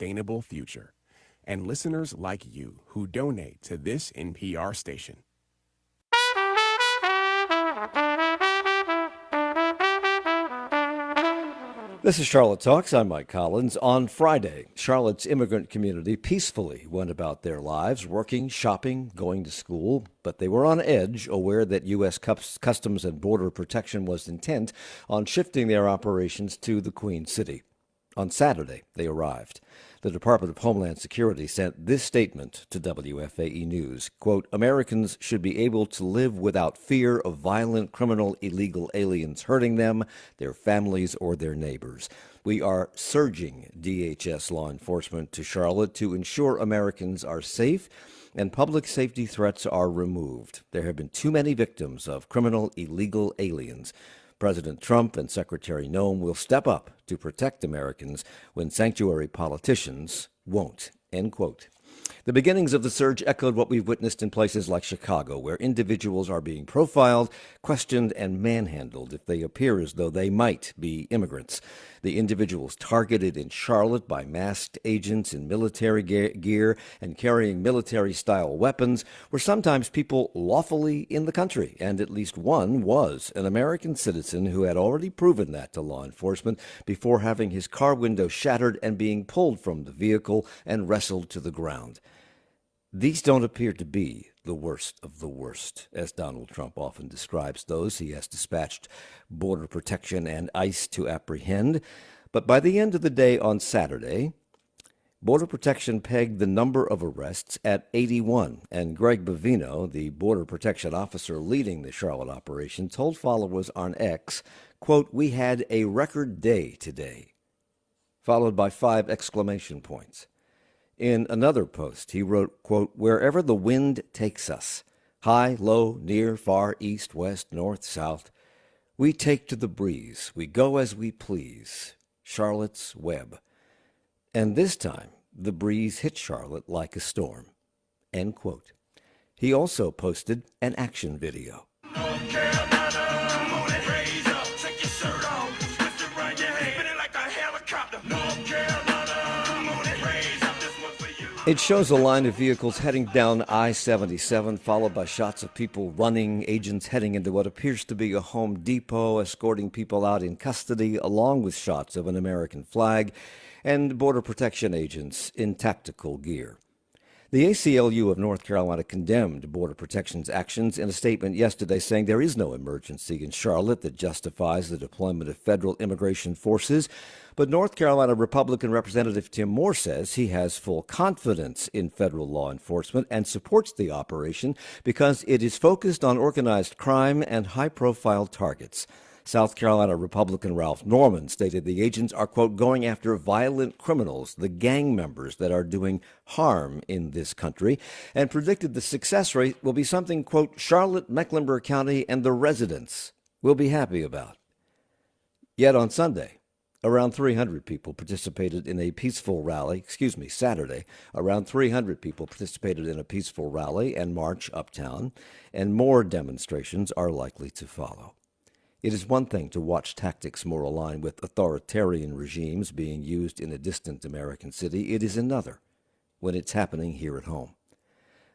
sustainable future. And listeners like you who donate to this NPR station. This is Charlotte Talks. I'm Mike Collins. On Friday, Charlotte's immigrant community peacefully went about their lives, working, shopping, going to school, but they were on edge, aware that U.S. Customs and Border Protection was intent on shifting their operations to the Queen City. On Saturday, they arrived. The Department of Homeland Security sent this statement to WFAE News, quote, Americans should be able to live without fear of violent, criminal, illegal aliens hurting them, their families, or their neighbors. We are surging DHS law enforcement to Charlotte to ensure Americans are safe and public safety threats are removed. There have been too many victims of criminal, illegal aliens. President Trump and Secretary Noem will step up to protect Americans when sanctuary politicians won't, end quote. The beginnings of the surge echoed what we've witnessed in places like Chicago, where individuals are being profiled, questioned, and manhandled if they appear as though they might be immigrants. The individuals targeted in Charlotte by masked agents in military gear and carrying military-style weapons were sometimes people lawfully in the country, and at least one was an American citizen who had already proven that to law enforcement before having his car window shattered and being pulled from the vehicle and wrestled to the ground. These don't appear to be the worst of the worst, as Donald Trump often describes those he has dispatched Border Protection and ICE to apprehend. But by the end of the day on Saturday, Border Protection pegged the number of arrests at 81, and Greg Bavino, the Border Protection officer leading the Charlotte operation, told followers on X, quote, we had a record day today, followed by 5 exclamation points. In another post, he wrote, quote, wherever the wind takes us, high, low, near, far, east, west, north, south, we take to the breeze. We go as we please. Charlotte's Web. And this time, the breeze hit Charlotte like a storm, end quote. He also posted an action video. It shows a line of vehicles heading down I-77, followed by shots of people running, agents heading into what appears to be a Home Depot, escorting people out in custody, along with shots of an American flag and Border Protection agents in tactical gear. The ACLU of North Carolina condemned Border Protection's actions in a statement yesterday, saying there is no emergency in Charlotte that justifies the deployment of federal immigration forces. But North Carolina Republican Representative Tim Moore says he has full confidence in federal law enforcement and supports the operation because it is focused on organized crime and high-profile targets. South Carolina Republican Ralph Norman stated the agents are, quote, going after violent criminals, the gang members that are doing harm in this country, and predicted the success rate will be something, quote, Charlotte, Mecklenburg County, and the residents will be happy about. Yet on Sunday, around 300 people participated in a peaceful rally. Saturday, around 300 people participated in a peaceful rally and march uptown, and more demonstrations are likely to follow. It is one thing to watch tactics more aligned with authoritarian regimes being used in a distant American city. It is another when it's happening here at home.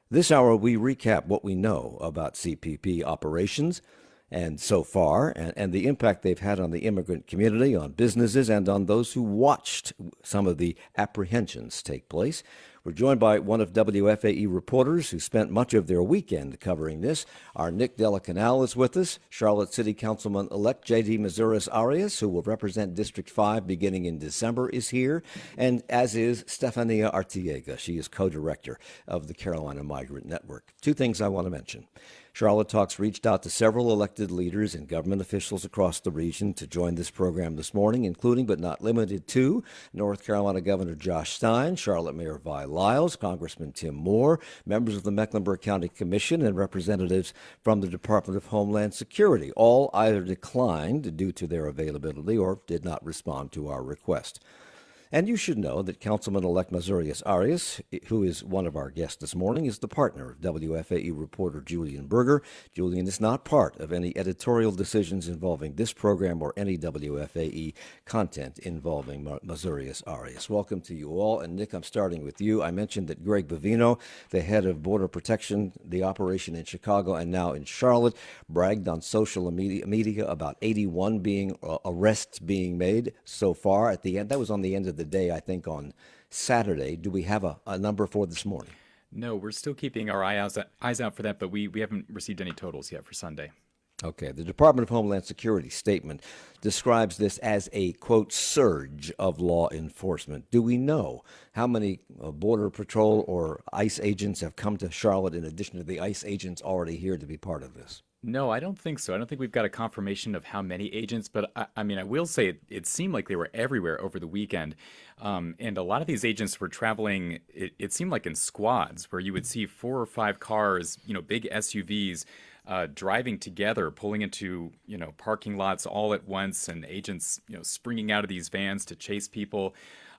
This hour, we recap what we know about CPP operations and so far, and the impact they've had on the immigrant community, on businesses, and on those who watched some of the apprehensions take place. We're joined by one of WFAE reporters who spent much of their weekend covering this. Our Nick Canal is with us. Charlotte City Councilman-elect J.D. Mazuera Arias, who will represent District 5 beginning in December, is here, and as is Stefanía Arteaga. She is co-director of the Carolina Migrant Network. 2 things I want to mention. Charlotte Talks reached out to several elected leaders and government officials across the region to join this program this morning, including but not limited to North Carolina Governor Josh Stein, Charlotte Mayor Vi Lyles, Congressman Tim Moore, members of the Mecklenburg County Commission, and representatives from the Department of Homeland Security. All either declined due to their availability or did not respond to our request. And you should know that Councilman-elect Mazuera Arias, who is one of our guests this morning, is the partner of WFAE reporter Julian Berger. Julian is not part of any editorial decisions involving this program or any WFAE content involving Mazuera Arias. Welcome to you all. And Nick, I'm starting with you. I mentioned that Greg Bovino, the head of Border Protection, the operation in Chicago and now in Charlotte, bragged on social media about 81 arrests being made so far at the end. That was on the end of the day, I think, on Saturday. Do we have a number for this morning? No, we're still keeping our eyes out for that, but we haven't received any totals yet for Sunday. Okay. The Department of Homeland Security statement describes this as a, quote, surge of law enforcement. Do we know how many Border Patrol or ICE agents have come to Charlotte in addition to the ICE agents already here to be part of this? No, I don't think so. I don't think we've got a confirmation of how many agents, but I mean, I will say it seemed like they were everywhere over the weekend. And a lot of these agents were traveling, it seemed like in squads where you would see 4 or 5 cars, big SUVs, driving together, pulling into, parking lots all at once, and agents, springing out of these vans to chase people.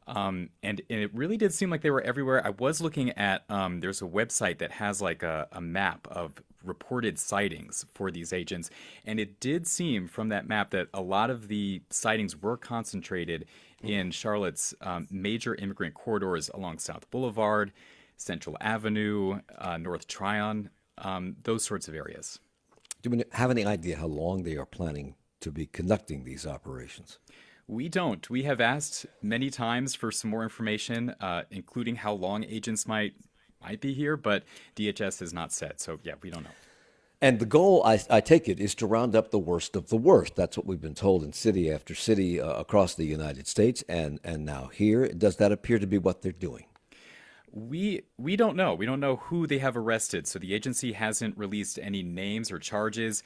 And it really did seem like they were everywhere. I was looking at, there's a website that has like a map of reported sightings for these agents. And it did seem from that map that a lot of the sightings were concentrated in Charlotte's major immigrant corridors along South Boulevard, Central Avenue, North Tryon, those sorts of areas. Do we have any idea how long they are planning to be conducting these operations? We don't. We have asked many times for some more information, including how long agents might be here, but DHS has not said. So, yeah, we don't know. And the goal, I take it, is to round up the worst of the worst. That's what we've been told in city after city across the United States and now here. Does that appear to be what they're doing? We don't know. We don't know who they have arrested. So the agency hasn't released any names or charges.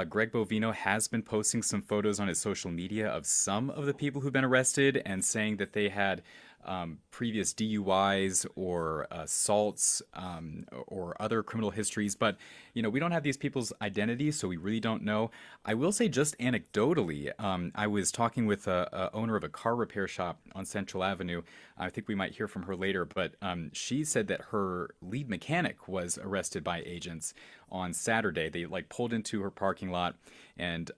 Greg Bovino has been posting some photos on his social media of some of the people who've been arrested and saying that they had previous DUIs or assaults or other criminal histories. But, we don't have these people's identities, so we really don't know. I will say just anecdotally, I was talking with a owner of a car repair shop on Central Avenue. I think we might hear from her later, but she said that her lead mechanic was arrested by agents on Saturday. They pulled into her parking lot and,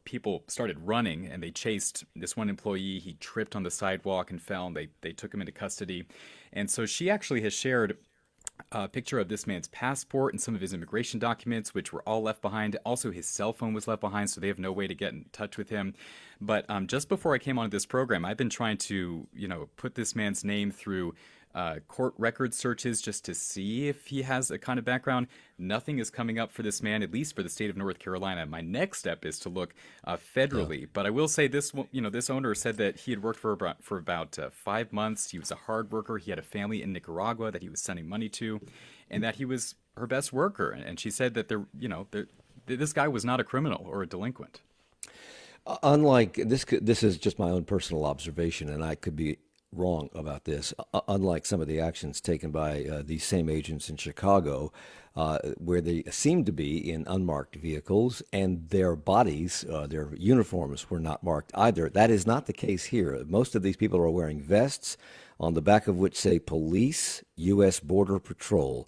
people started running and they chased this one employee. He tripped on the sidewalk and fell, and they took him into custody. And so she actually has shared a picture of this man's passport and some of his immigration documents, which were all left behind. Also, his cell phone was left behind, so they have no way to get in touch with him. But just before I came on this program, I've been trying to, put this man's name through court record searches just to see if he has a kind of background. Nothing is coming up for this man, at least for the state of North Carolina. My next step is to look federally. Yeah. But I will say this, this owner said that he had worked for about 5 months. He was a hard worker. He had a family in Nicaragua that he was sending money to, and that he was her best worker. And she said that this guy was not a criminal or a delinquent. Unlike this is just my own personal observation, and I could be wrong about this. Unlike some of the actions taken by these same agents in Chicago, where they seemed to be in unmarked vehicles and their bodies, their uniforms were not marked either. That is not the case here. Most of these people are wearing vests on the back of which say police, U.S. Border Patrol.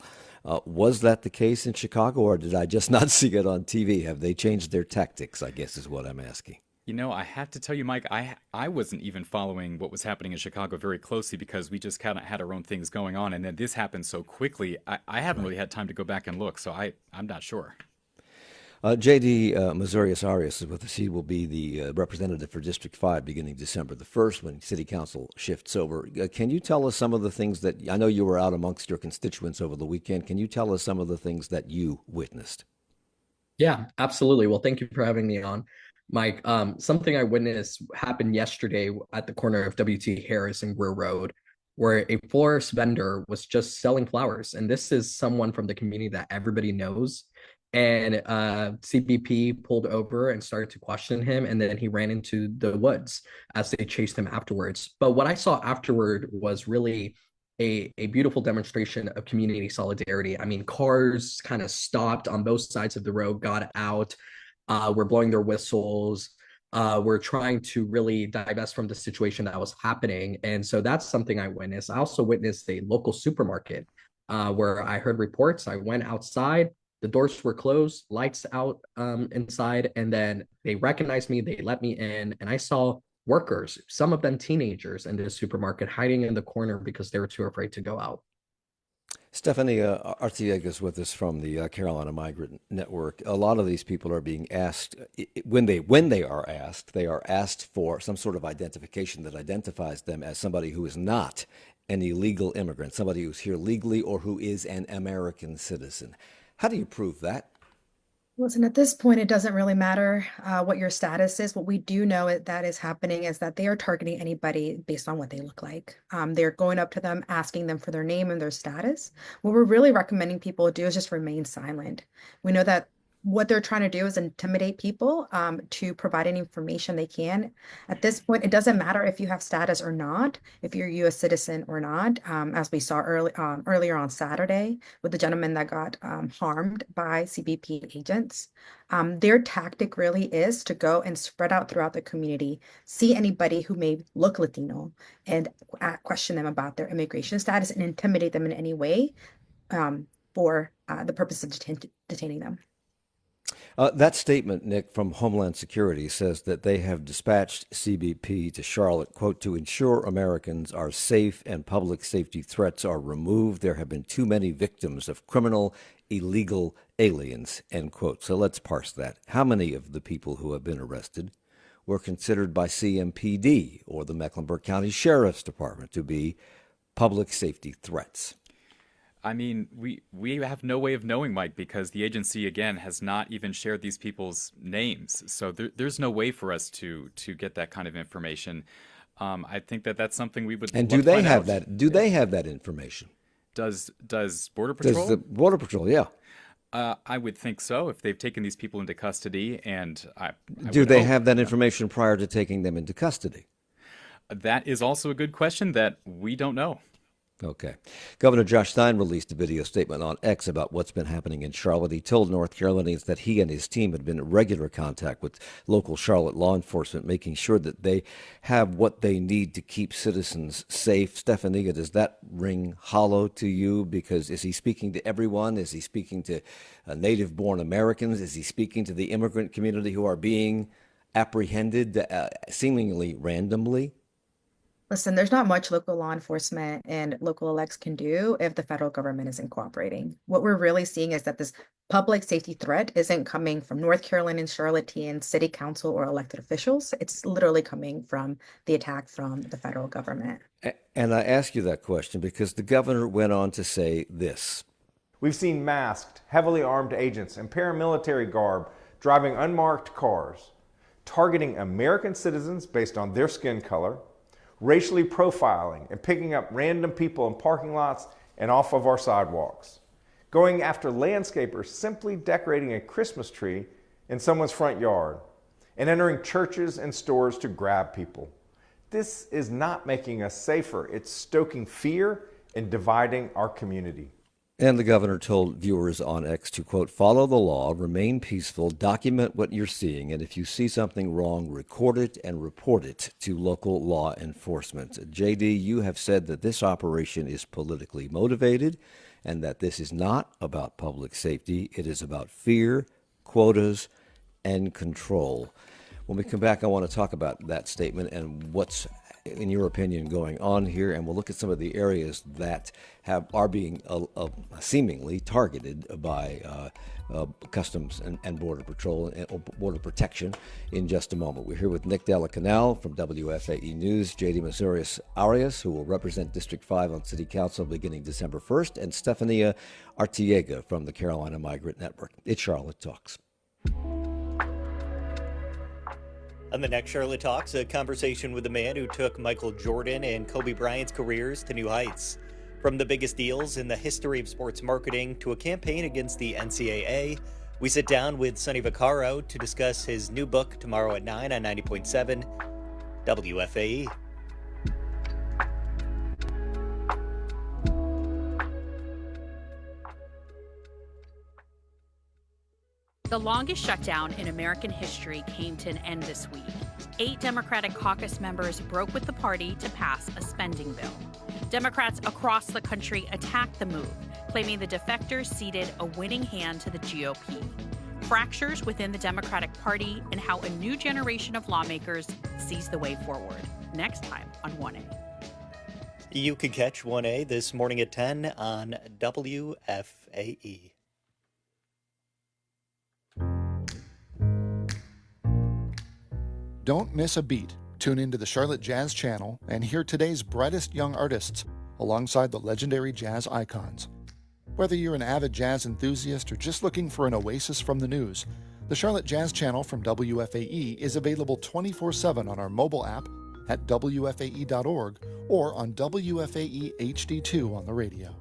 Was that the case in Chicago, or did I just not see it on TV? Have they changed their tactics, I guess is what I'm asking. I have to tell you, Mike, I wasn't even following what was happening in Chicago very closely because we just kind of had our own things going on. And then this happened so quickly, I haven't really had time to go back and look. So I'm not sure. J.D. Mazuera Arias is with us. He will be the representative for District 5 beginning December the 1st when City Council shifts over. Can you tell us some of the things that, I know you were out amongst your constituents over the weekend. Can you tell us some of the things that you witnessed? Yeah, absolutely. Well, thank you for having me on, Mike. Something I witnessed happened yesterday at the corner of W.T. Harris and Greer Road, where a florist vendor was just selling flowers. And this is someone from the community that everybody knows. And CBP pulled over and started to question him. And then he ran into the woods as they chased him afterwards. But what I saw afterward was really a beautiful demonstration of community solidarity. I mean, cars kind of stopped on both sides of the road, got out, were blowing their whistles. were trying to really divest from the situation that was happening. And so that's something I witnessed. I also witnessed a local supermarket where I heard reports. I went outside, the doors were closed, lights out inside, and then they recognized me, they let me in, and I saw workers, some of them teenagers, in the supermarket hiding in the corner because they were too afraid to go out. Stefanía Arteaga is with us from the Carolina Migrant Network. A lot of these people are being asked, when they are asked for some sort of identification that identifies them as somebody who is not an illegal immigrant, somebody who's here legally or who is an American citizen. How do you prove that? Listen, at this point, it doesn't really matter what your status is. What we do know that is happening is that they are targeting anybody based on what they look like. They're going up to them, asking them for their name and their status. What we're really recommending people do is just remain silent. We know that what they're trying to do is intimidate people to provide any information they can. At this point, it doesn't matter if you have status or not, if you're a U.S. citizen or not, as we saw earlier on Saturday with the gentleman that got harmed by CBP agents. Their tactic really is to go and spread out throughout the community, see anybody who may look Latino and question them about their immigration status and intimidate them in any way for the purpose of detaining them. That statement, Nick, from Homeland Security says that they have dispatched CBP to Charlotte, quote, to ensure Americans are safe and public safety threats are removed. There have been too many victims of criminal, illegal aliens, end quote. So let's parse that. How many of the people who have been arrested were considered by CMPD or the Mecklenburg County Sheriff's Department to be public safety threats? I mean, we have no way of knowing, Mike, because the agency, again, has not even shared these people's names. So there's no way for us to get that kind of information. I think that's something we would. And love do to they find have out. that? Do they have that information? Does Border Patrol? Does the Border Patrol? Yeah. I would think so if they've taken these people into custody, and I Do would they hope. have that information prior to taking them into custody? That is also a good question that we don't know. Okay. Governor Josh Stein released a video statement on X about what's been happening in Charlotte. He told North Carolinians that he and his team had been in regular contact with local Charlotte law enforcement, making sure that they have what they need to keep citizens safe. Stefanía, does that ring hollow to you? Because is he speaking to everyone? Is he speaking to native-born Americans? Is he speaking to the immigrant community who are being apprehended seemingly randomly? Listen, there's not much local law enforcement and local elects can do if the federal government isn't cooperating. What we're really seeing is that this public safety threat isn't coming from North Carolinian, Charlottean, city council, or elected officials. It's literally coming from the attack from the federal government. And I ask you that question because the governor went on to say this. We've seen masked, heavily armed agents in paramilitary garb driving unmarked cars, targeting American citizens based on their skin color, racially profiling and picking up random people in parking lots and off of our sidewalks, going after landscapers simply decorating a Christmas tree in someone's front yard, and entering churches and stores to grab people. This is not making us safer. It's stoking fear and dividing our community. And the governor told viewers on X to, quote, follow the law, remain peaceful, document what you're seeing, and if you see something wrong, record it and report it to local law enforcement. JD, you have said that this operation is politically motivated and that this is not about public safety. It is about fear, quotas, and control. When we come back, I want to talk about that statement and what's, in your opinion, going on here, and we'll look at some of the areas that are being seemingly targeted by Customs and Border Patrol and Border Protection in just a moment. We're here with Nick Della Canal from WFAE News, JD Mazuera Arias, who will represent District 5 on City Council beginning December 1st, and Stefanía Arteaga from the Carolina Migrant Network. It's Charlotte Talks. On the next Charlotte Talks, a conversation with the man who took Michael Jordan and Kobe Bryant's careers to new heights. From the biggest deals in the history of sports marketing to a campaign against the NCAA, we sit down with Sonny Vaccaro to discuss his new book tomorrow at 9 on 90.7 WFAE. The longest shutdown in American history came to an end this week. 8 Democratic caucus members broke with the party to pass a spending bill. Democrats across the country attacked the move, claiming the defectors ceded a winning hand to the GOP. Fractures within the Democratic Party and how a new generation of lawmakers sees the way forward. Next time on 1A. You can catch 1A this morning at 10 on WFAE. Don't miss a beat. Tune into the Charlotte Jazz Channel and hear today's brightest young artists alongside the legendary jazz icons. Whether you're an avid jazz enthusiast or just looking for an oasis from the news, the Charlotte Jazz Channel from WFAE is available 24/7 on our mobile app at WFAE.org or on WFAE HD2 on the radio.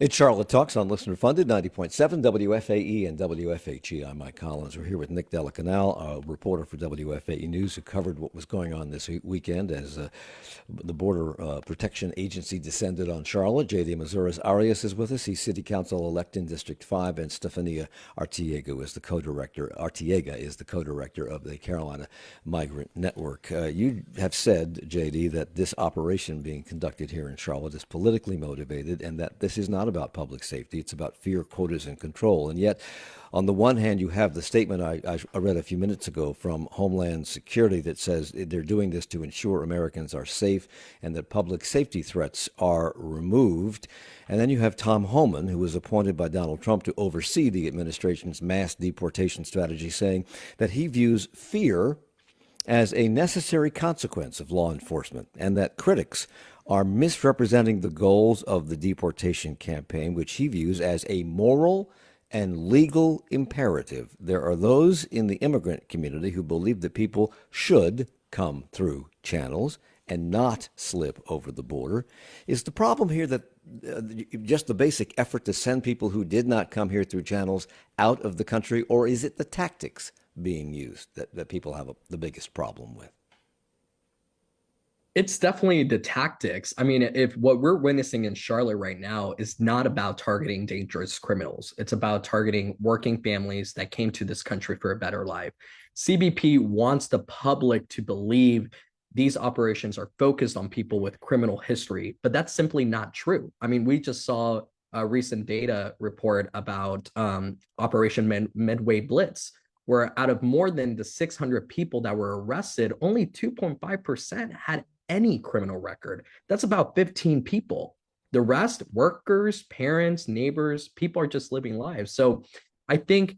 It's Charlotte Talks on Listener Funded, 90.7 WFAE and WFHE. I'm Mike Collins. We're here with Nick Della Canal, a reporter for WFAE News, who covered what was going on this weekend as the Border Protection Agency descended on Charlotte. J.D. Mazuera Arias is with us. He's City Council-elect in District 5, and Stefanía Arteaga is the co-director. Arteaga is the co-director of the Carolina Migrant Network. You have said, J.D., that this operation being conducted here in Charlotte is politically motivated and that this is not about public safety. It's about fear, quotas, and control. And yet, on the one hand, you have the statement I read a few minutes ago from Homeland Security that says they're doing this to ensure Americans are safe and that public safety threats are removed. And then you have Tom Homan, who was appointed by Donald Trump to oversee the administration's mass deportation strategy, saying that he views fear as a necessary consequence of law enforcement and that critics are misrepresenting the goals of the deportation campaign, which he views as a moral and legal imperative. There are those in the immigrant community who believe that people should come through channels and not slip over the border. Is the problem here that just the basic effort to send people who did not come here through channels out of the country, or is it the tactics being used that people have the biggest problem with? It's definitely the tactics. I mean, if what we're witnessing in Charlotte right now is not about targeting dangerous criminals, it's about targeting working families that came to this country for a better life. CBP wants the public to believe these operations are focused on people with criminal history, but that's simply not true. I mean, we just saw a recent data report about Operation Midway Blitz, where out of more than the 600 people that were arrested, only 2.5% had any criminal record. That's about 15 people. The rest, workers, parents, neighbors, people are just living lives. So I think,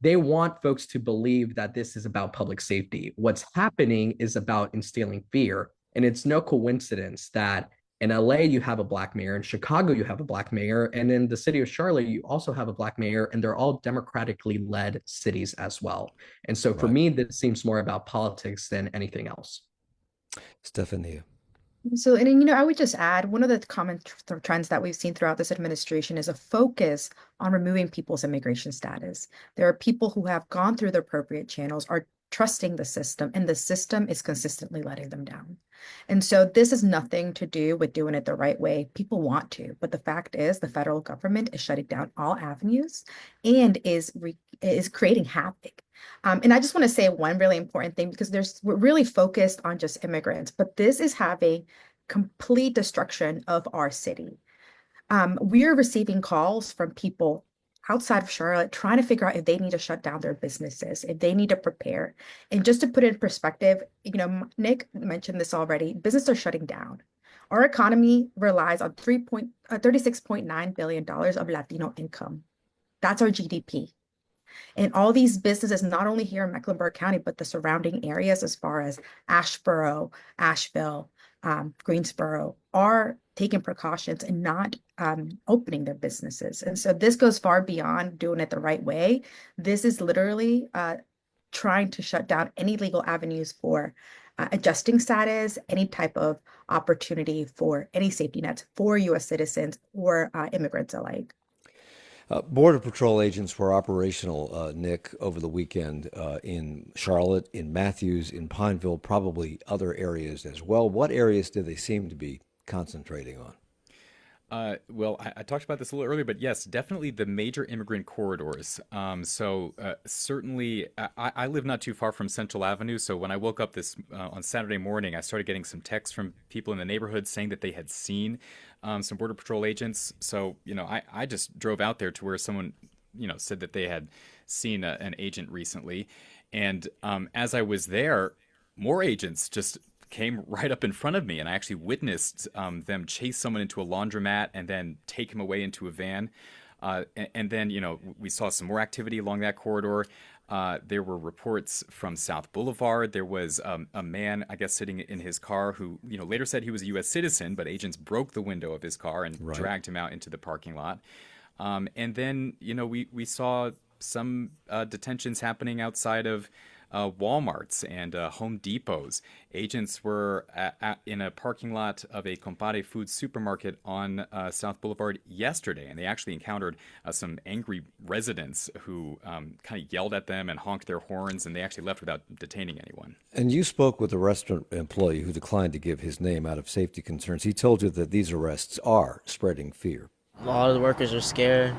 they want folks to believe that this is about public safety. What's happening is about instilling fear. And it's no coincidence that in LA, you have a black mayor. In Chicago, you have a black mayor. And in the city of Charlotte, you also have a black mayor. And they're all democratically led cities as well. And so for me, this seems more about politics than anything else. Stefanía. So, and I would just add, one of the common trends that we've seen throughout this administration is a focus on removing people's immigration status. There are people who have gone through the appropriate channels, are trusting the system, and the system is consistently letting them down. And so this has nothing to do with doing it the right way. People want to, but the fact is the federal government is shutting down all avenues and is creating havoc. And I just want to say one really important thing, because we're really focused on just immigrants, but this is having complete destruction of our city. We're receiving calls from people outside of Charlotte trying to figure out if they need to shut down their businesses, if they need to prepare. And just to put it in perspective, Nick mentioned this already, businesses are shutting down. Our economy relies on $36.9 billion of Latino income. That's our GDP. And all these businesses, not only here in Mecklenburg County, but the surrounding areas as far as Asheboro, Asheville, Greensboro, are taking precautions and not opening their businesses. And so this goes far beyond doing it the right way. This is literally trying to shut down any legal avenues for adjusting status, any type of opportunity for any safety nets for U.S. citizens or immigrants alike. Border Patrol agents were operational, Nick, over the weekend in Charlotte, in Matthews, in Pineville, probably other areas as well. What areas do they seem to be concentrating on? Well, I talked about this a little earlier, but yes, definitely the major immigrant corridors. Certainly, I live not too far from Central Avenue. So when I woke up this on Saturday morning, I started getting some texts from people in the neighborhood saying that they had seen some Border Patrol agents. So, I just drove out there to where someone, said that they had seen an agent recently. And as I was there, more agents just came right up in front of me, and I actually witnessed them chase someone into a laundromat and then take him away into a van. And then, we saw some more activity along that corridor. There were reports from South Boulevard. There was a man, I guess, sitting in his car who, later said he was a U.S. citizen, but agents broke the window of his car and dragged him out into the parking lot. And then, we saw some detentions happening outside of Walmarts and Home Depots. Agents were in a parking lot of a Compare Food supermarket on South Boulevard yesterday, and they actually encountered some angry residents who kind of yelled at them and honked their horns, and they actually left without detaining anyone. And you spoke with a restaurant employee who declined to give his name out of safety concerns. He told you that these arrests are spreading fear. A lot of the workers are scared,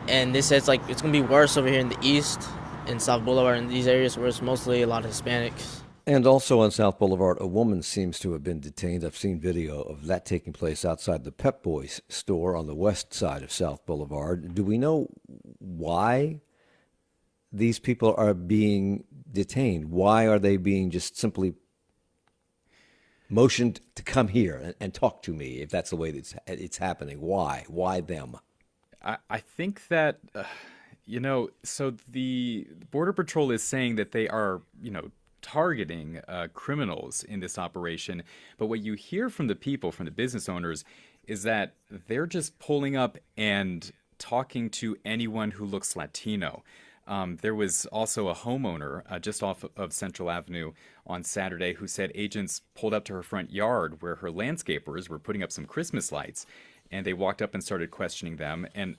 and they said it's going to be worse over here in the east, in South Boulevard, in these areas where it's mostly a lot of Hispanics. And also on South Boulevard, a woman seems to have been detained. I've seen video of that taking place outside the Pep Boys store on the west side of South Boulevard. Do we know why these people are being detained? Why are they being just simply motioned to come here and talk to me, if that's the way that it's happening? Why? Why them? I think that... so the Border Patrol is saying that they are, targeting criminals in this operation. But what you hear from the people, from the business owners, is that they're just pulling up and talking to anyone who looks Latino. There was also a homeowner just off of Central Avenue on Saturday who said agents pulled up to her front yard where her landscapers were putting up some Christmas lights, and they walked up and started questioning them. And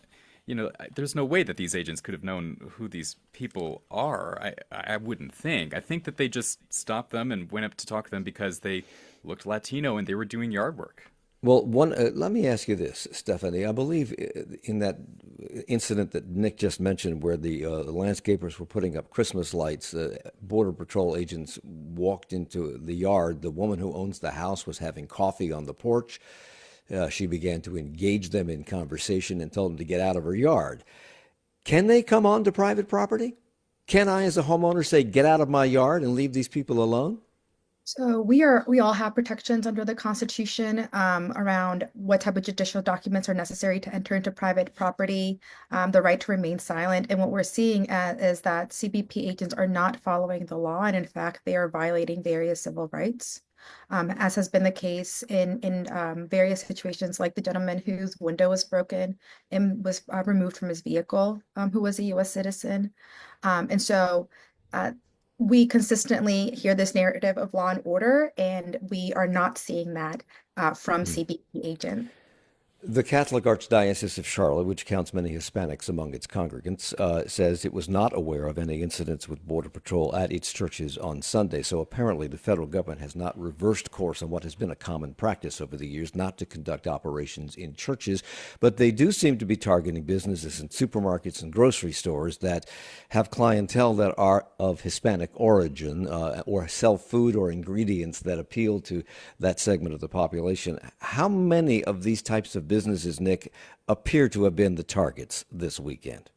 there's no way that these agents could have known who these people are. I wouldn't think. I think that they just stopped them and went up to talk to them because they looked Latino and they were doing yard work. Well, let me ask you this, Stephanie. I believe in that incident that Nick just mentioned where the landscapers were putting up Christmas lights, Border Patrol agents walked into the yard. The woman who owns the house was having coffee on the porch. She began to engage them in conversation and told them to get out of her yard. Can they come onto private property? Can I, as a homeowner, say, get out of my yard and leave these people alone? So we all have protections under the Constitution around what type of judicial documents are necessary to enter into private property, the right to remain silent. And what we're seeing is that CBP agents are not following the law, and in fact, they are violating various civil rights. As has been the case in various situations, like the gentleman whose window was broken and was removed from his vehicle, who was a U.S. citizen. And so we consistently hear this narrative of law and order, and we are not seeing that from CBP agents. The Catholic Archdiocese of Charlotte, which counts many Hispanics among its congregants, says it was not aware of any incidents with Border Patrol at its churches on Sunday. So apparently the federal government has not reversed course on what has been a common practice over the years, not to conduct operations in churches. But they do seem to be targeting businesses and supermarkets and grocery stores that have clientele that are of Hispanic origin or sell food or ingredients that appeal to that segment of the population. How many of these types of businesses, Nick, appear to have been the targets this weekend?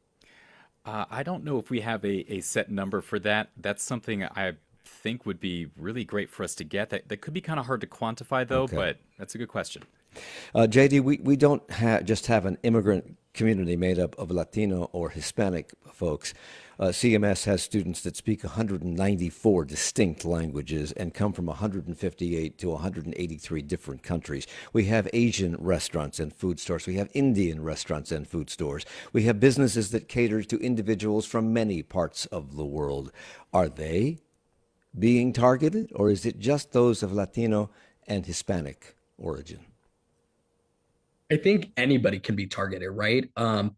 I don't know if we have a set number for that. That's something I think would be really great for us to get. That could be kind of hard to quantify, though, but that's a good question. JD, we don't just have an immigrant community made up of Latino or Hispanic folks. CMS has students that speak 194 distinct languages and come from 158 to 183 different countries. We have Asian restaurants and food stores. We have Indian restaurants and food stores. We have businesses that cater to individuals from many parts of the world. Are they being targeted, or is it just those of Latino and Hispanic origin? I think anybody can be targeted, right?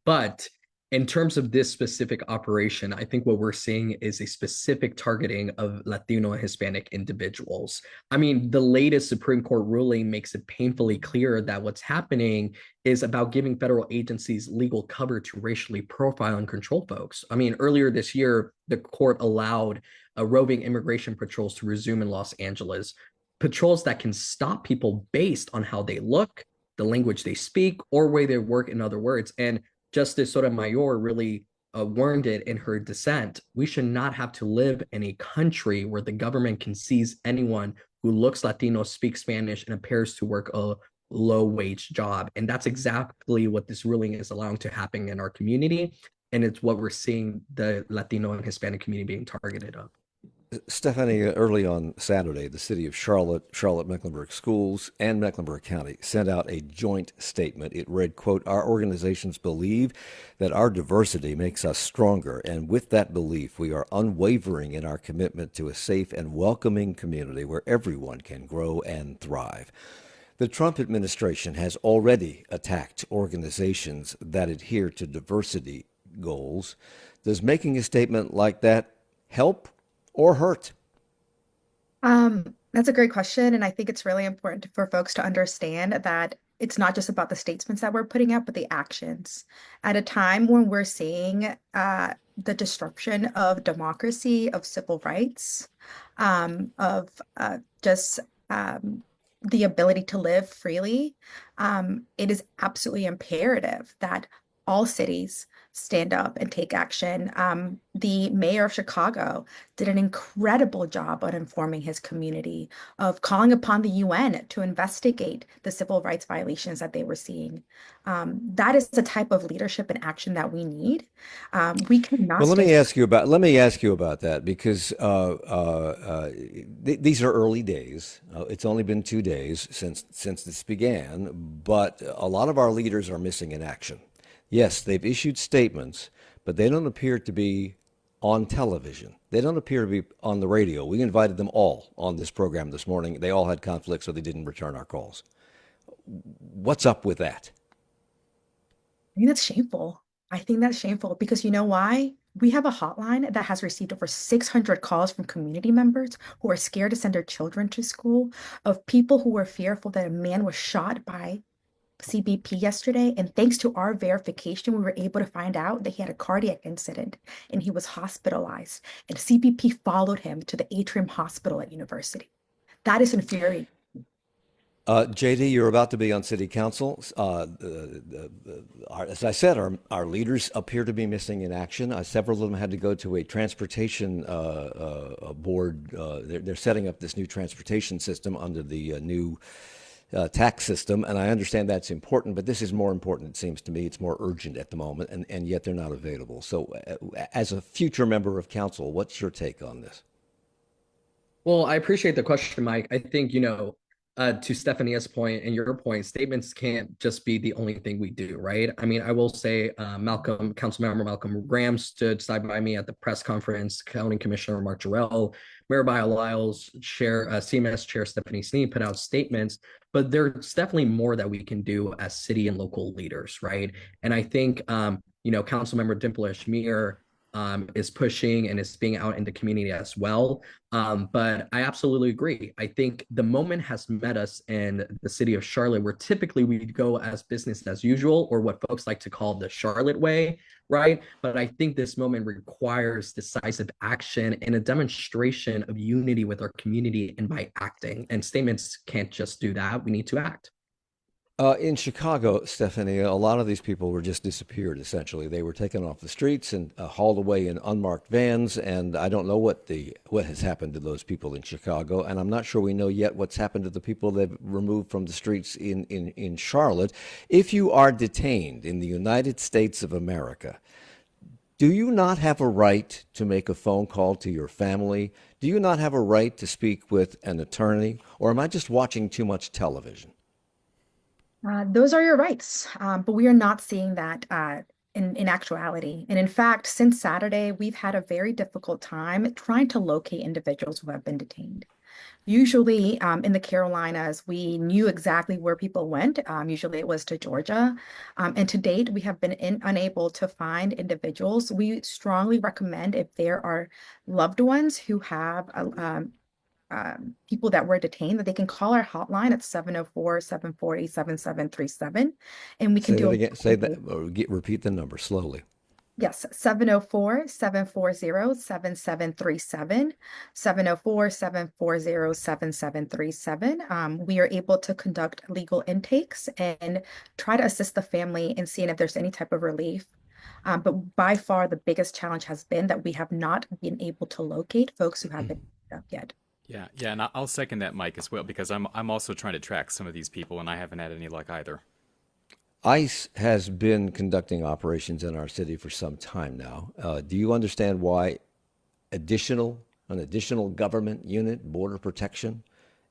But In terms of this specific operation, I think what we're seeing is a specific targeting of Latino and Hispanic individuals. I mean, the latest Supreme Court ruling makes it painfully clear that what's happening is about giving federal agencies legal cover to racially profile and control folks. I mean, earlier this year, the court allowed roving immigration patrols to resume in Los Angeles, patrols that can stop people based on how they look, the language they speak, or where they work, in other words. And Justice Sotomayor really warned it in her dissent. We should not have to live in a country where the government can seize anyone who looks Latino, speaks Spanish, and appears to work a low-wage job. And that's exactly what this ruling is allowing to happen in our community. And it's what we're seeing the Latino and Hispanic community being targeted of. Stephanie, early on Saturday, the city of Charlotte-Mecklenburg Schools and Mecklenburg County sent out a joint statement. It read, quote, "Our organizations believe that our diversity makes us stronger, and with that belief, we are unwavering in our commitment to a safe and welcoming community where everyone can grow and thrive." The Trump administration has already attacked organizations that adhere to diversity goals. Does making a statement like that help or hurt? That's a great question, and I think it's really important for folks to understand that it's not just about the statements that we're putting out, but the actions. At a time when we're seeing the disruption of democracy, of civil rights, of just the ability to live freely, it is absolutely imperative that all cities stand up and take action. The mayor of Chicago did an incredible job on informing his community, of calling upon the UN to investigate the civil rights violations that they were seeing. That is the type of leadership and action that we need. We cannot. Well, let me ask you about that, because these are early days. It's only been 2 days since this began, but a lot of our leaders are missing in action. Yes, they've issued statements, but they don't appear to be on television. They don't appear to be on the radio. We invited them all on this program this morning. They all had conflicts, so they didn't return our calls. What's up with that? I think that's shameful. I think that's shameful because you know why? We have a hotline that has received over 600 calls from community members who are scared to send their children to school, of people who were fearful that a man was shot by CBP yesterday. And thanks to our verification, we were able to find out that he had a cardiac incident and he was hospitalized. And CBP followed him to the Atrium Hospital at University. That is infuriating. JD, you're about to be on city council. As I said, our leaders appear to be missing in action. Several of them had to go to a transportation board. They're setting up this new transportation system under the new tax system, and I understand that's important, but this is more important, it seems to me. It's more urgent at the moment, and yet they're not available. So as a future member of council, what's your take on this? Well, I appreciate the question, Mike. I think, to Stefania's point and your point, statements can't just be the only thing we do, right? I mean, I will say Councilmember Malcolm Graham stood side by me at the press conference. County Commissioner Mark Jarrell, Mayor Lyles, CMS Chair Stephanie Snee put out statements, but there's definitely more that we can do as city and local leaders, right? And I think, Councilmember Dimple Ashmir is pushing and is being out in the community as well. But I absolutely agree. I think the moment has met us in the city of Charlotte, where typically we go as business as usual, or what folks like to call the Charlotte way, right? But I think this moment requires decisive action and a demonstration of unity with our community, and by acting. And statements can't just do that. We need to act. In Chicago, Stephanie, a lot of these people were just disappeared, essentially. They were taken off the streets and hauled away in unmarked vans, and I don't know what has happened to those people in Chicago, and I'm not sure we know yet what's happened to the people they've removed from the streets in Charlotte. If you are detained in the United States of America, do you not have a right to make a phone call to your family? Do you not have a right to speak with an attorney? Or am I just watching too much television? Those are your rights, but we are not seeing that in actuality. And in fact, since Saturday, we've had a very difficult time trying to locate individuals who have been detained. Usually in the Carolinas, we knew exactly where people went. Usually it was to Georgia. And to date, we have been unable to find individuals. We strongly recommend if there are loved ones who have people that were detained, that they can call our hotline at 704-740-7737. And we can Say do that a again. Say that, or repeat the number slowly. Yes, 704-740-7737, 704-740-7737. We are able to conduct legal intakes and try to assist the family in seeing if there's any type of relief. But by far, the biggest challenge has been that we have not been able to locate folks who have been picked up yet. Yeah, yeah, and I'll second that, Mike, as well, because I'm also trying to track some of these people, and I haven't had any luck either. ICE has been conducting operations in our city for some time now. Do you understand why an additional government unit, border protection,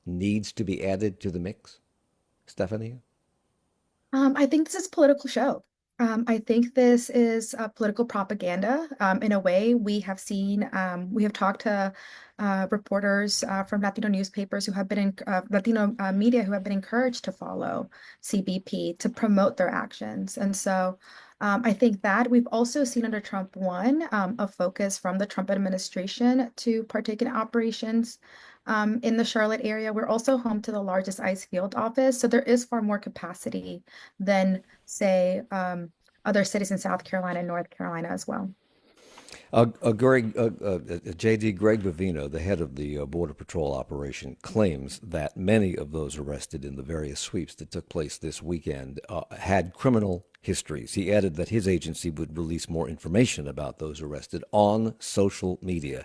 needs to be added to the mix? Stephanie? I think this is a political show. I think this is political propaganda. In a way, we have talked to reporters from Latino newspapers who have been Latino media who have been encouraged to follow CBP to promote their actions. And so I think that we've also seen under Trump 1 a focus from the Trump administration to partake in operations in the Charlotte area. We're also home to the largest ICE field office, so there is far more capacity than, say, other cities in South Carolina and North Carolina as well. JD Greg Bovino, the head of the Border Patrol operation, claims that many of those arrested in the various sweeps that took place this weekend had criminal histories. He added that his agency would release more information about those arrested on social media.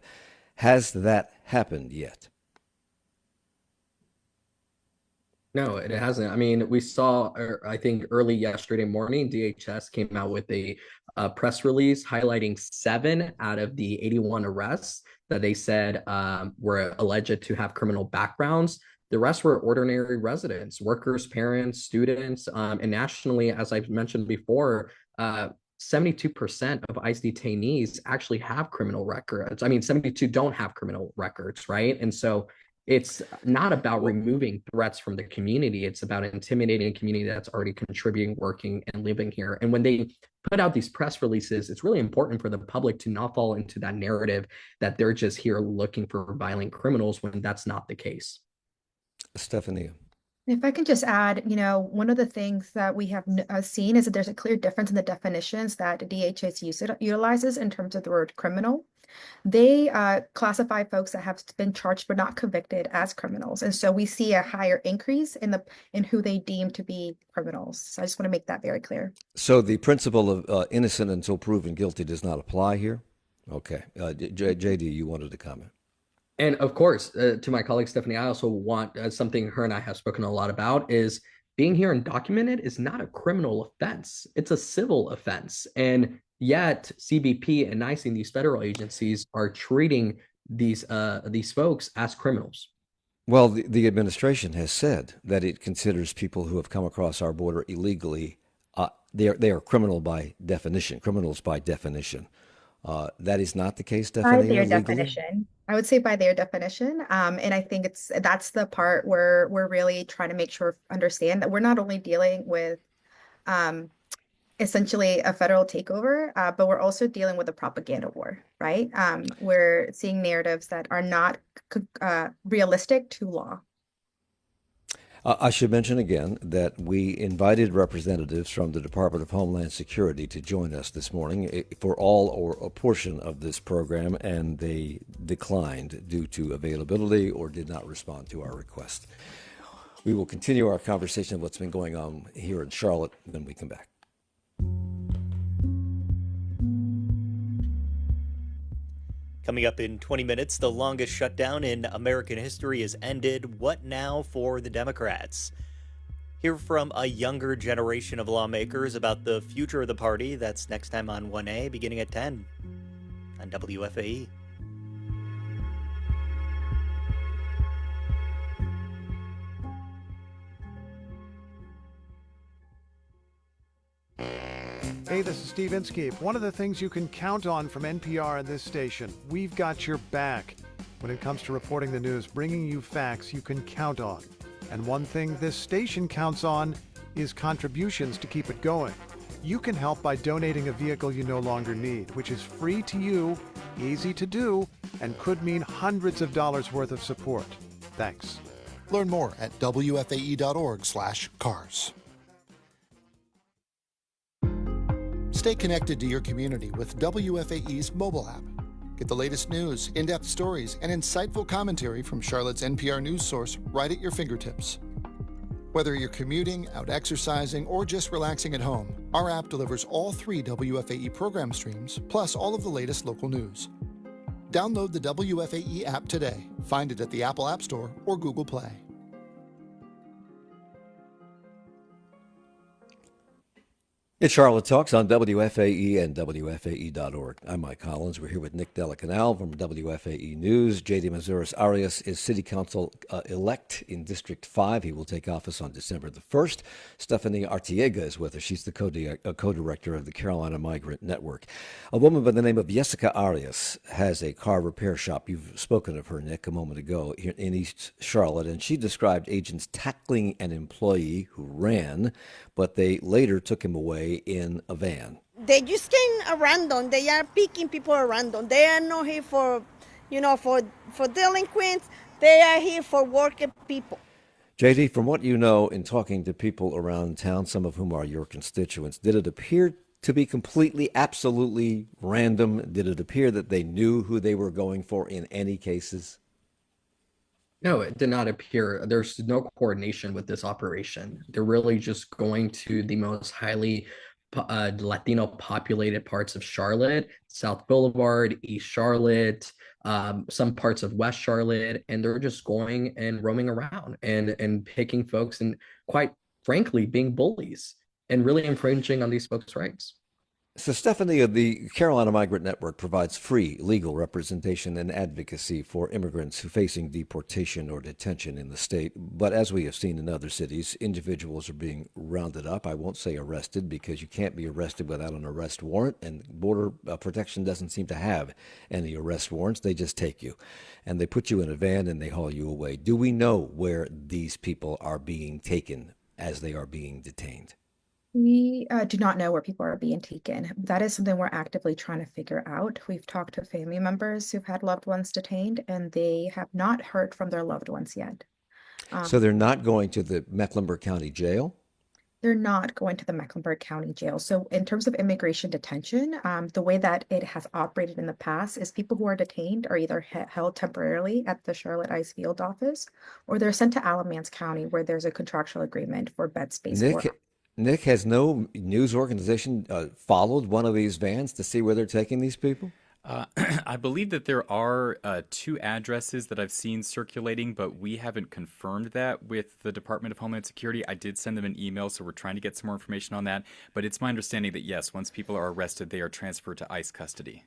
Has that happened yet? No, it hasn't. I mean, we saw, I think early yesterday morning, DHS came out with a press release highlighting 7 out of the 81 arrests that they said were alleged to have criminal backgrounds. The rest were ordinary residents, workers, parents, students, and nationally, as I've mentioned before, 72% of ICE detainees actually have criminal records. I mean, 72 don't have criminal records, right? And so it's not about removing threats from the community. It's about intimidating a community that's already contributing, working, and living here. And when they put out these press releases, it's really important for the public to not fall into that narrative that they're just here looking for violent criminals when that's not the case. Stephanie. If I can just add, one of the things that we have seen is that there's a clear difference in the definitions that DHS utilizes in terms of the word criminal. They classify folks that have been charged but not convicted as criminals. And so we see a higher increase in who they deem to be criminals. So I just want to make that very clear. So the principle of innocent until proven guilty does not apply here? Okay. JD, you wanted to comment. And of course, to my colleague Stephanie, I also want something her and I have spoken a lot about is being here undocumented is not a criminal offense. It's a civil offense. And yet CBP and ICE and these federal agencies are treating these folks as criminals. Well, the administration has said that it considers people who have come across our border illegally, they are criminals by definition. That is not the case, Stephanie? By their definition. I would say by their definition. And I think that's the part where we're really trying to make sure, understand that we're not only dealing with essentially a federal takeover, but we're also dealing with a propaganda war, right? We're seeing narratives that are not realistic to law. I should mention again that we invited representatives from the Department of Homeland Security to join us this morning for all or a portion of this program, and they declined due to availability or did not respond to our request. We will continue our conversation of what's been going on here in Charlotte when we come back. Coming up in 20 minutes, the longest shutdown in American history has ended. What now for the Democrats? Hear from a younger generation of lawmakers about the future of the party. That's next time on 1A, beginning at 10 on WFAE. Hey, this is Steve Inskeep. One of the things you can count on from NPR and this station, we've got your back. When it comes to reporting the news, bringing you facts you can count on. And one thing this station counts on is contributions to keep it going. You can help by donating a vehicle you no longer need, which is free to you, easy to do, and could mean hundreds of dollars worth of support. Thanks. Learn more at wfae.org/cars. Stay connected to your community with WFAE's mobile app. Get the latest news, in-depth stories, and insightful commentary from Charlotte's NPR news source right at your fingertips. Whether you're commuting, out exercising, or just relaxing at home, our app delivers all 3 WFAE program streams, plus all of the latest local news. Download the WFAE app today. Find it at the Apple App Store or Google Play. It's Charlotte Talks on WFAE and WFAE.org. I'm Mike Collins. We're here with Nick Della Canal from WFAE News. J.D. Mazuera Arias is City Council elect in District 5. He will take office on December the 1st. Stefanía Arteaga is with us. She's the co-director of the Carolina Migrant Network. A woman by the name of Jessica Arias has a car repair shop. You've spoken of her, Nick, a moment ago here in East Charlotte, and she described agents tackling an employee who ran, but they later took him away in a van. They just came random. They are picking people at random. They are not here for delinquents. They are here for working people. JD, from what you know in talking to people around town, some of whom are your constituents, did it appear to be completely, absolutely random? Did it appear that they knew who they were going for in any cases? No, it did not appear. There's no coordination with this operation. They're really just going to the most highly Latino populated parts of Charlotte, South Boulevard, East Charlotte, some parts of West Charlotte, and they're just going and roaming around and picking folks and, quite frankly, being bullies and really infringing on these folks' rights. So, Stephanie, the Carolina Migrant Network provides free legal representation and advocacy for immigrants who are facing deportation or detention in the state. But as we have seen in other cities, individuals are being rounded up. I won't say arrested because you can't be arrested without an arrest warrant, and Border Protection doesn't seem to have any arrest warrants. They just take you, and they put you in a van and they haul you away. Do we know where these people are being taken as they are being detained? We do not know where people are being taken. That is something we're actively trying to figure out. We've talked to family members who've had loved ones detained, and they have not heard from their loved ones yet. So they're not going to the Mecklenburg County Jail? They're not going to the Mecklenburg County Jail. So in terms of immigration detention, the way that it has operated in the past is people who are detained are either held temporarily at the Charlotte ICE field office, or they're sent to Alamance County, where there's a contractual agreement for bed space. Nick, has no news organization followed one of these vans to see where they're taking these people? I believe that there are 2 addresses that I've seen circulating, but we haven't confirmed that with the Department of Homeland Security. I did send them an email, so we're trying to get some more information on that. But it's my understanding that, yes, once people are arrested, they are transferred to ICE custody.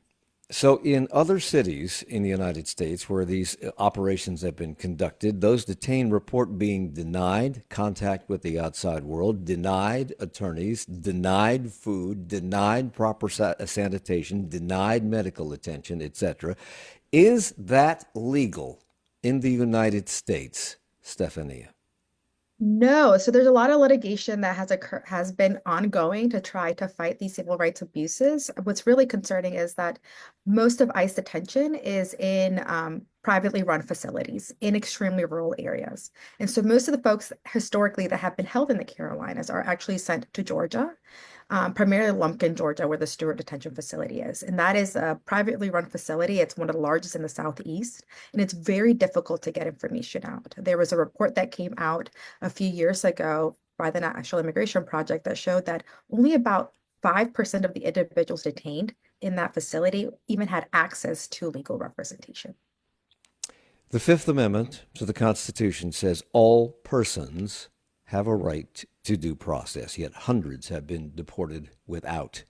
So in other cities in the United States where these operations have been conducted, those detained report being denied contact with the outside world, denied attorneys, denied food, denied proper sanitation, denied medical attention, etc. Is that legal in the United States, Stefanía? No, so there's a lot of litigation that has been ongoing to try to fight these civil rights abuses. What's really concerning is that most of ICE detention is in privately run facilities in extremely rural areas. And so most of the folks historically that have been held in the Carolinas are actually sent to Georgia, primarily Lumpkin, Georgia, where the Stewart Detention Facility is. And that is a privately run facility. It's one of the largest in the Southeast, and it's very difficult to get information out. There was a report that came out a few years ago by the National Immigration Project that showed that only about 5% of the individuals detained in that facility even had access to legal representation. The Fifth Amendment to the Constitution says all persons have a right to due process, yet hundreds have been deported without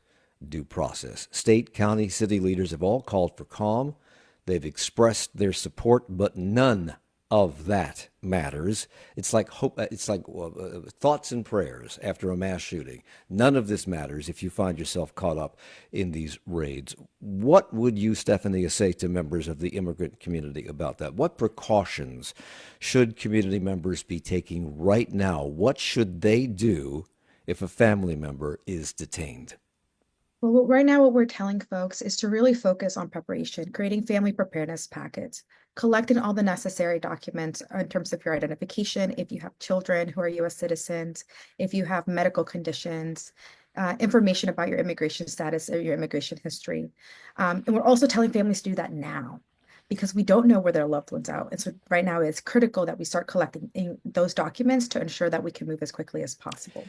due process. State, county, city leaders have all called for calm. They've expressed their support, but none of that matters. It's like hope. It's like thoughts and prayers after a mass shooting. None of this matters if you find yourself caught up in these raids. What would you, Stefanía, say to members of the immigrant community about that? What precautions should community members be taking right now? What should they do if a family member is detained? Well, right now, what we're telling folks is to really focus on preparation, creating family preparedness packets, collecting all the necessary documents in terms of your identification, if you have children who are U.S. citizens, if you have medical conditions, information about your immigration status or your immigration history. And we're also telling families to do that now because we don't know where their loved ones are. And so right now it's critical that we start collecting those documents to ensure that we can move as quickly as possible.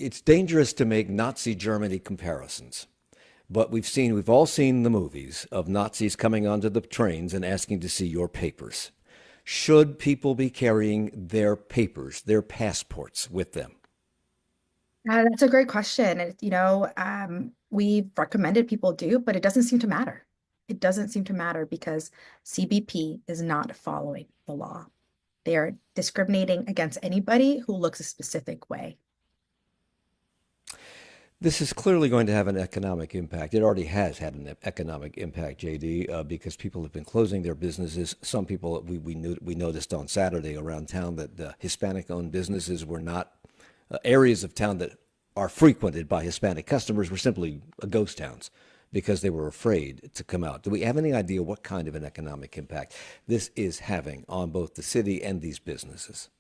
It's dangerous to make Nazi Germany comparisons, but we've all seen the movies of Nazis coming onto the trains and asking to see your papers. Should people be carrying their papers, their passports with them? That's a great question. We've recommended people do, but it doesn't seem to matter. It doesn't seem to matter because CBP is not following the law. They are discriminating against anybody who looks a specific way. This is clearly going to have an economic impact. It already has had an economic impact, JD, because people have been closing their businesses. Some people, we noticed on Saturday around town that Hispanic-owned businesses were not areas of town that are frequented by Hispanic customers were simply ghost towns because they were afraid to come out. Do we have any idea what kind of an economic impact this is having on both the city and these businesses?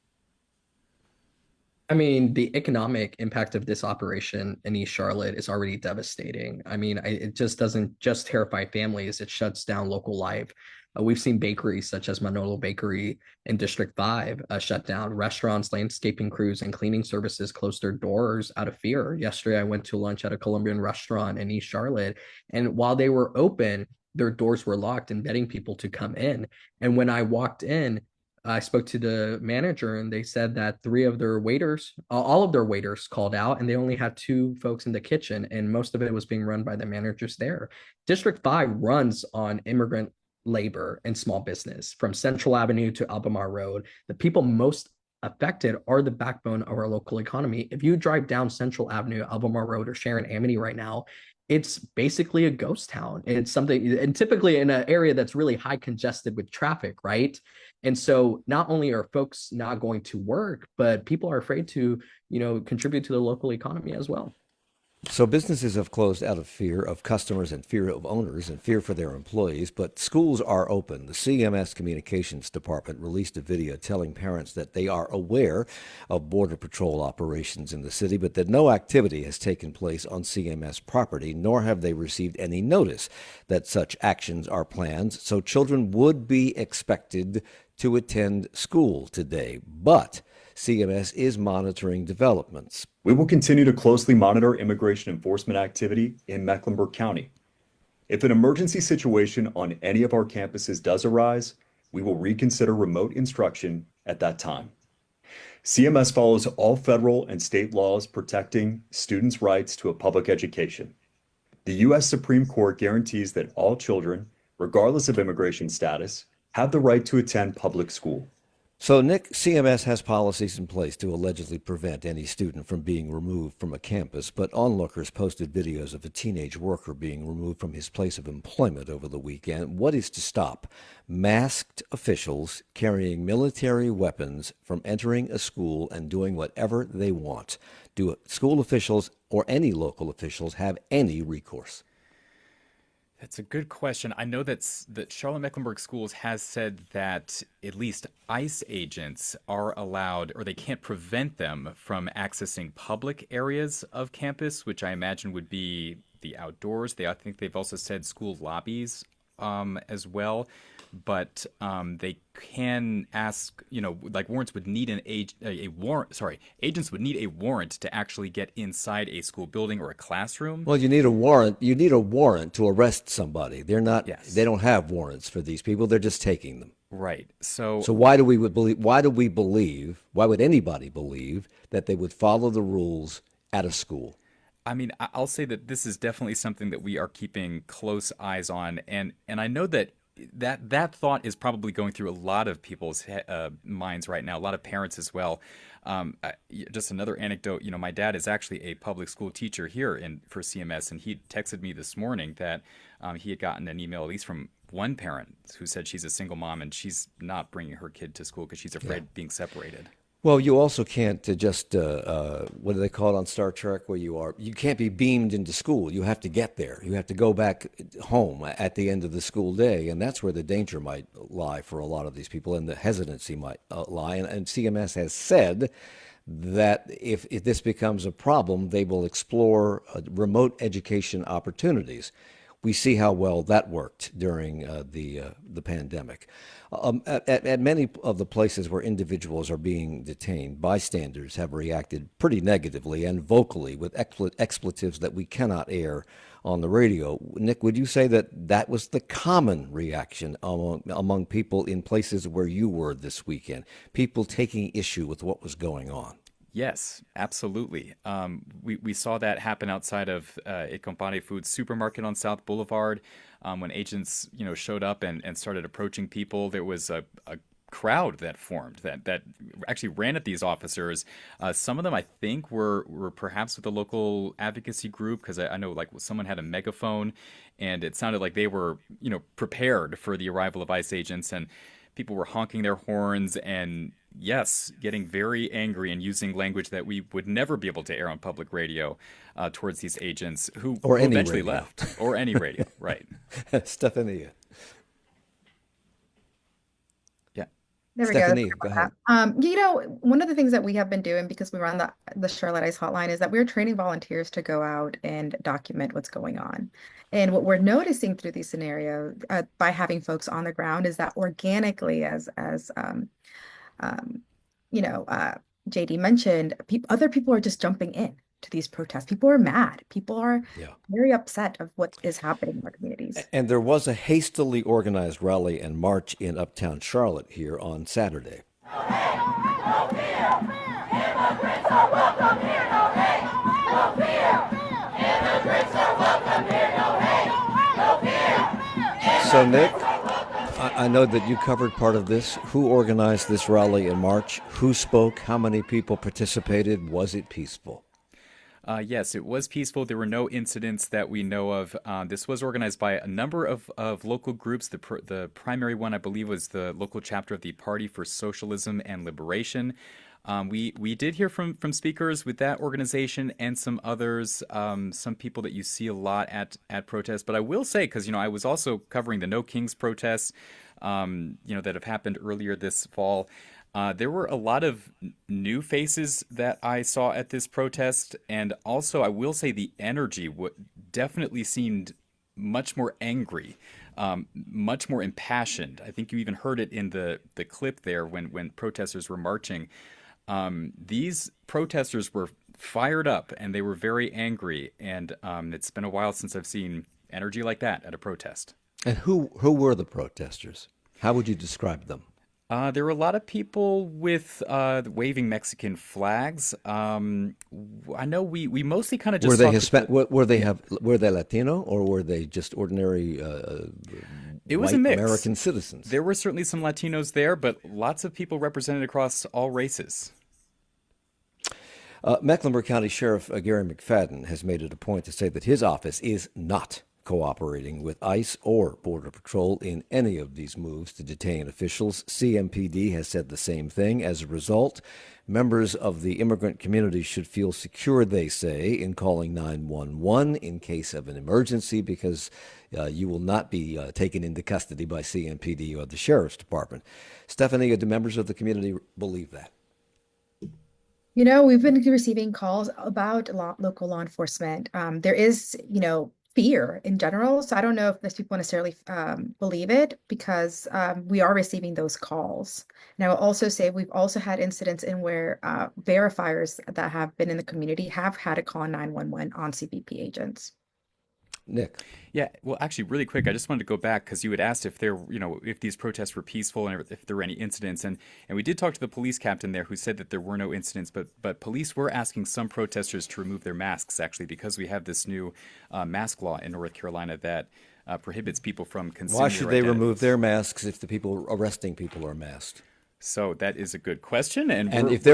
I mean, the economic impact of this operation in East Charlotte is already devastating. I mean, it just doesn't just terrify families, it shuts down local life. We've seen bakeries such as Manolo Bakery in District 5 shut down. Restaurants, landscaping crews, and cleaning services closed their doors out of fear. Yesterday, I went to lunch at a Colombian restaurant in East Charlotte, and while they were open, their doors were locked, inviting people to come in. And when I walked in, I spoke to the manager and they said that all of their waiters called out and they only had 2 folks in the kitchen and most of it was being run by the managers there. District 5 runs on immigrant labor and small business from Central Avenue to Albemarle Road. The people most affected are the backbone of our local economy. If you drive down Central Avenue, Albemarle Road, or Sharon Amity right now, it's basically a ghost town. It's something, and typically in an area that's really high congested with traffic, right? And so not only are folks not going to work, but people are afraid to, contribute to the local economy as well. So businesses have closed out of fear of customers and fear of owners and fear for their employees, but schools are open. The CMS Communications Department released a video telling parents that they are aware of Border Patrol operations in the city, but that no activity has taken place on CMS property, nor have they received any notice that such actions are planned. So children would be expected to attend school today, but CMS is monitoring developments. We will continue to closely monitor immigration enforcement activity in Mecklenburg County. If an emergency situation on any of our campuses does arise, we will reconsider remote instruction at that time. CMS follows all federal and state laws protecting students' rights to a public education. The U.S. Supreme Court guarantees that all children, regardless of immigration status, have the right to attend public school. So, Nick, CMS has policies in place to allegedly prevent any student from being removed from a campus, but onlookers posted videos of a teenage worker being removed from his place of employment over the weekend. What is to stop masked officials carrying military weapons from entering a school and doing whatever they want? Do school officials or any local officials have any recourse? That's a good question. I know that Charlotte-Mecklenburg Schools has said that at least ICE agents are allowed, or they can't prevent them from accessing public areas of campus, which I imagine would be the outdoors. I think they've also said school lobbies as well. But they can ask, warrants would need a warrant. Sorry, agents would need a warrant to actually get inside a school building or a classroom. Well, you need a warrant. You need a warrant to arrest somebody. They're not. Yes. They don't have warrants for these people. They're just taking them. Right. So why do we believe? Why would anybody believe that they would follow the rules at a school? I mean, I'll say that this is definitely something that we are keeping close eyes on, and I know that that thought is probably going through a lot of people's minds right now, a lot of parents as well. Just another anecdote, my dad is actually a public school teacher here for CMS, and he texted me this morning that he had gotten an email, at least from one parent, who said she's a single mom and she's not bringing her kid to school because she's afraid of being separated. Well, you also can't just, what do they call it on Star Trek, where you can't be beamed into school. You have to get there. You have to go back home at the end of the school day. And that's where the danger might lie for a lot of these people, and the hesitancy might lie. And CMS has said that if this becomes a problem, they will explore remote education opportunities. We see how well that worked during the pandemic. At many of the places where individuals are being detained, bystanders have reacted pretty negatively and vocally with expletives that we cannot air on the radio. Nick, would you say that was the common reaction among people in places where you were this weekend? People taking issue with what was going on? Yes, absolutely. We saw that happen outside of a Compare Food supermarket on South Boulevard when agents, showed up and started approaching people. There was a crowd that formed that actually ran at these officers. Some of them, I think, were perhaps with the local advocacy group, because I know like someone had a megaphone, and it sounded like they were, prepared for the arrival of ICE agents, and people were honking their horns and, yes, getting very angry and using language that we would never be able to air on public radio towards these agents who eventually left. Or any radio, right. Stefanía. Yeah. There we Stefanía, go. go ahead. One of the things that we have been doing, because we run the Charlotte ICE hotline, is that we're training volunteers to go out and document what's going on. And what we're noticing through these scenarios by having folks on the ground is that organically, as JD mentioned, other people are just jumping in to these protests. People are mad. People are very upset of what is happening in our communities. And there was a hastily organized rally and march in uptown Charlotte here on Saturday. No fear. Immigrants are welcome here. No hate. No fear. Immigrants are welcome here. No hate. No fear. So, Nick, I know that you covered part of this. Who organized this rally and march? Who spoke? How many people participated? Was it peaceful? Yes, it was peaceful. There were no incidents that we know of. This was organized by a number of local groups. The primary one, I believe, was the local chapter of the Party for Socialism and Liberation. We did hear from speakers with that organization and some others, some people that you see a lot at protests. But I will say, because I was also covering the No Kings protests, that have happened earlier this fall. There were a lot of new faces that I saw at this protest, and also I will say the energy definitely seemed much more angry, much more impassioned. I think you even heard it in the clip there when protesters were marching. These protesters were fired up and they were very angry, and it's been a while since I've seen energy like that at a protest. And who were the protesters? How would you describe them? There were a lot of people with waving Mexican flags. I know we mostly kind of just were they Hispanic? Were they Latino, or were they just ordinary it was white a mix. American citizens? There were certainly some Latinos there, but lots of people represented across all races. Mecklenburg County Sheriff Gary McFadden has made it a point to say that his office is not cooperating with ICE or Border Patrol in any of these moves to detain officials. CMPD has said the same thing. As a result, members of the immigrant community should feel secure, they say, in calling 911 in case of an emergency, because you will not be taken into custody by CMPD or the Sheriff's Department. Stefanía, do members of the community believe that? We've been receiving calls about local law enforcement. There is, fear in general. So I don't know if those people necessarily believe it, because we are receiving those calls. And I will also say we've also had incidents in where verifiers that have been in the community have had to call 911 on CBP agents. Nick. Yeah, well, actually, really quick, I just wanted to go back because you had asked if if these protests were peaceful and if there were any incidents, and we did talk to the police captain there who said that there were no incidents, but police were asking some protesters to remove their masks, actually, because we have this new mask law in North Carolina that prohibits people from concealing Why should their they identities. remove their masks if the people arresting people are masked? So that is a good question, and If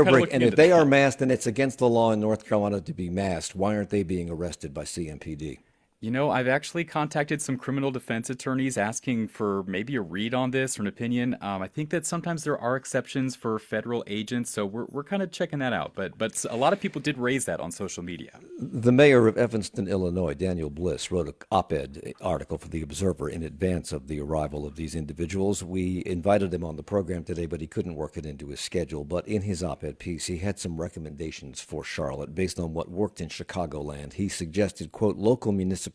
they are masked and it's against the law in North Carolina to be masked, why aren't they being arrested by CMPD? You know, I've actually contacted some criminal defense attorneys asking for maybe a read on this or an opinion. I think that sometimes there are exceptions for federal agents, so we're kind of checking that out. But a lot of people did raise that on social media. The mayor of Evanston, Illinois, Daniel Bliss, wrote an op-ed article for The Observer in advance of the arrival of these individuals. We invited him on the program today, but he couldn't work it into his schedule. But in his op-ed piece, he had some recommendations for Charlotte based on what worked in Chicagoland. He suggested, quote, local municipalities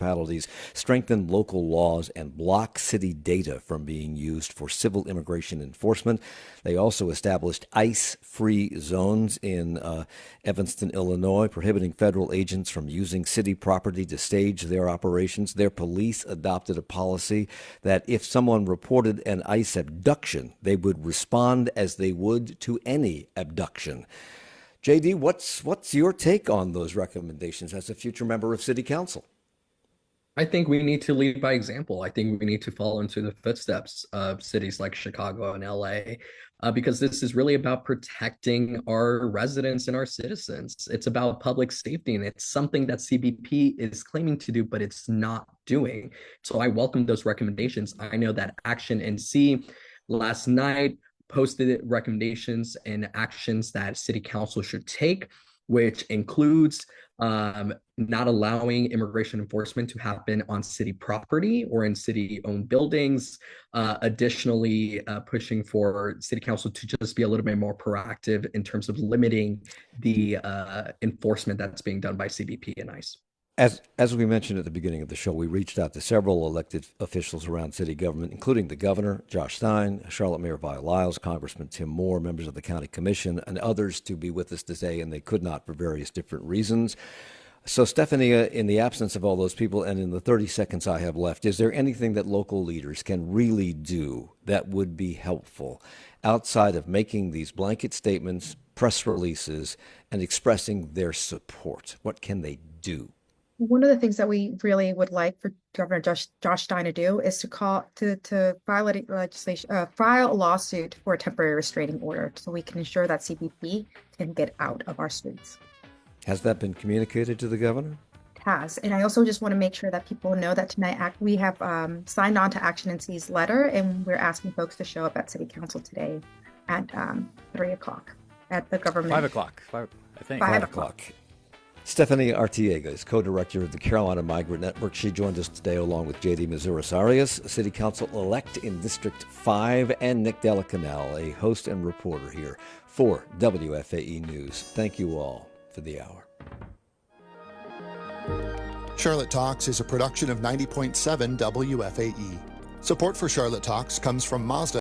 strengthen local laws and block city data from being used for civil immigration enforcement. They also established ICE-free zones in Evanston, Illinois, prohibiting federal agents from using city property to stage their operations. Their police adopted a policy that if someone reported an ICE abduction, they would respond as they would to any abduction. JD, what's your take on those recommendations as a future member of City Council? I think we need to lead by example. I think we need to follow into the footsteps of cities like Chicago and LA, because this is really about protecting our residents and our citizens. It's about public safety, and it's something that CBP is claiming to do, but it's not doing. So I welcome those recommendations. I know that Action NC last night posted recommendations and actions that City Council should take, which includes not allowing immigration enforcement to happen on city property or in city-owned buildings. Additionally, pushing for City Council to just be a little bit more proactive in terms of limiting the enforcement that's being done by CBP and ICE. As we mentioned at the beginning of the show, we reached out to several elected officials around city government, including the governor, Josh Stein, Charlotte Mayor Vi Lyles, Congressman Tim Moore, members of the county commission, and others to be with us today, and they could not for various different reasons. So, Stefanía, in the absence of all those people and in the 30 seconds I have left, is there anything that local leaders can really do that would be helpful outside of making these blanket statements, press releases, and expressing their support? What can they do? One of the things that we really would like for Governor Josh Stein to do is to file a lawsuit for a temporary restraining order so we can ensure that CBP can get out of our streets. Has that been communicated to the governor? It has. And I also just want to make sure that people know that tonight we have signed on to Action NC's letter, and we're asking folks to show up at City Council today at 3 o'clock at the government. 5 o'clock, I think. 5 o'clock. Stefanía Arteaga is co-director of the Carolina Migrant Network. She joined us today along with JD Mazuera Arias, City Council-elect in District 5, and Nick Della Canal, a host and reporter here for WFAE News. Thank you all for the hour. Charlotte Talks is a production of 90.7 WFAE. Support for Charlotte Talks comes from Mazda.